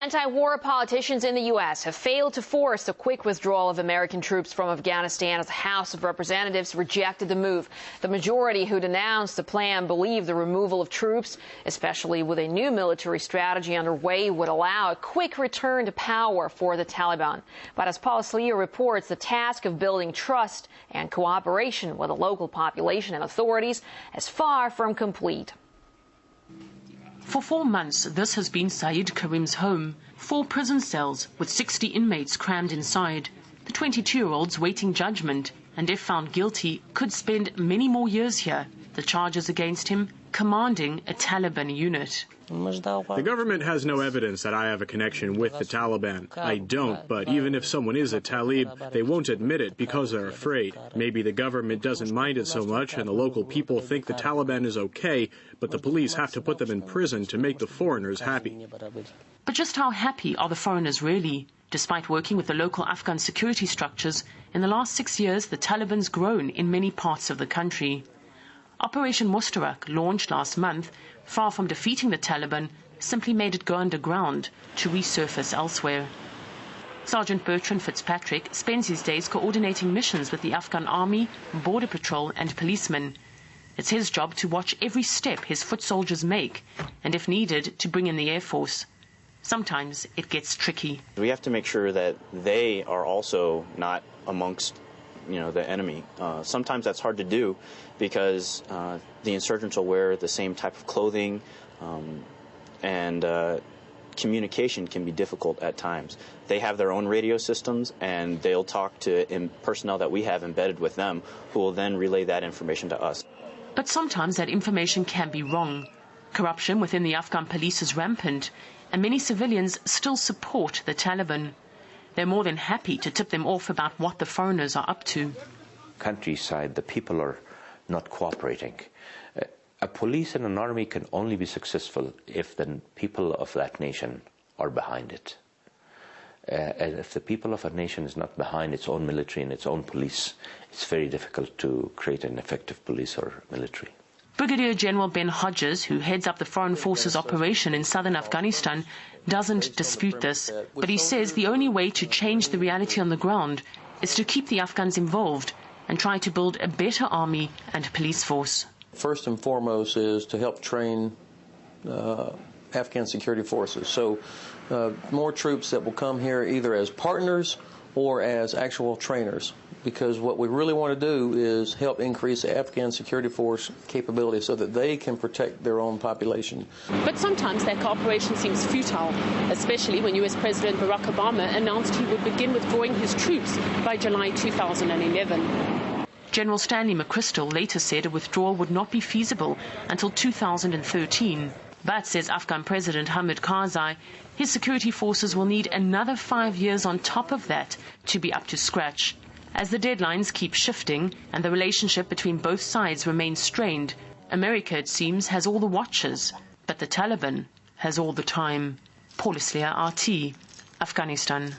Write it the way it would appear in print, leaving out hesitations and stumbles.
Anti-war politicians in the U.S. have failed to force the quick withdrawal of American troops from Afghanistan as the House of Representatives rejected the move. The majority who denounced the plan believe the removal of troops, especially with a new military strategy underway, would allow a quick return to power for the Taliban. But as Paul Slier reports, the task of building trust and cooperation with the local population and authorities is far from complete. For 4 months, this has been Saeed Karim's home. 4 prison cells with 60 inmates crammed inside. The 22-year-old's waiting judgment, and if found guilty, could spend many more years here. The charges against him: commanding a Taliban unit. The government has no evidence that I have a connection with the Taliban. I don't, but even if someone is a Talib, they won't admit it because they're afraid. Maybe the government doesn't mind it so much and the local people think the Taliban is okay, but the police have to put them in prison to make the foreigners happy. But just how happy are the foreigners really? Despite working with the local Afghan security structures, in the last 6 years the Taliban's grown in many parts of the country. Operation Mustarak, launched last month, far from defeating the Taliban, simply made it go underground to resurface elsewhere. Sergeant Bertrand Fitzpatrick spends his days coordinating missions with the Afghan army, border patrol and policemen. It's his job to watch every step his foot soldiers make, and if needed, to bring in the Air Force. Sometimes it gets tricky. We have to make sure that they are also not amongst the enemy. Sometimes that's hard to do because the insurgents will wear the same type of clothing, and communication can be difficult at times. They have their own radio systems, and they'll talk to personnel that we have embedded with them, who will then relay that information to us. But sometimes that information can be wrong. Corruption within the Afghan police is rampant, and many civilians still support the Taliban. They're more than happy to tip them off about what the foreigners are up to. Countryside, the people are not cooperating. A police and an army can only be successful if the people of that nation are behind it. And if the people of a nation is not behind its own military and its own police, it's very difficult to create an effective police or military. Brigadier General Ben Hodges, who heads up the Foreign Forces operation in southern Afghanistan, doesn't dispute this, but he says the only way to change the reality on the ground is to keep the Afghans involved and try to build a better army and police force. First and foremost is to help train Afghan security forces. So more troops that will come here either as partners or as actual trainers, because what we really want to do is help increase the Afghan security force capability so that they can protect their own population. But sometimes that cooperation seems futile, especially when US President Barack Obama announced he would begin withdrawing his troops by July 2011. General Stanley McChrystal later said a withdrawal would not be feasible until 2013. But, says Afghan President Hamid Karzai, his security forces will need another 5 years on top of that to be up to scratch. As the deadlines keep shifting and the relationship between both sides remains strained, America, it seems, has all the watches, but the Taliban has all the time. Paul Slier, RT, Afghanistan.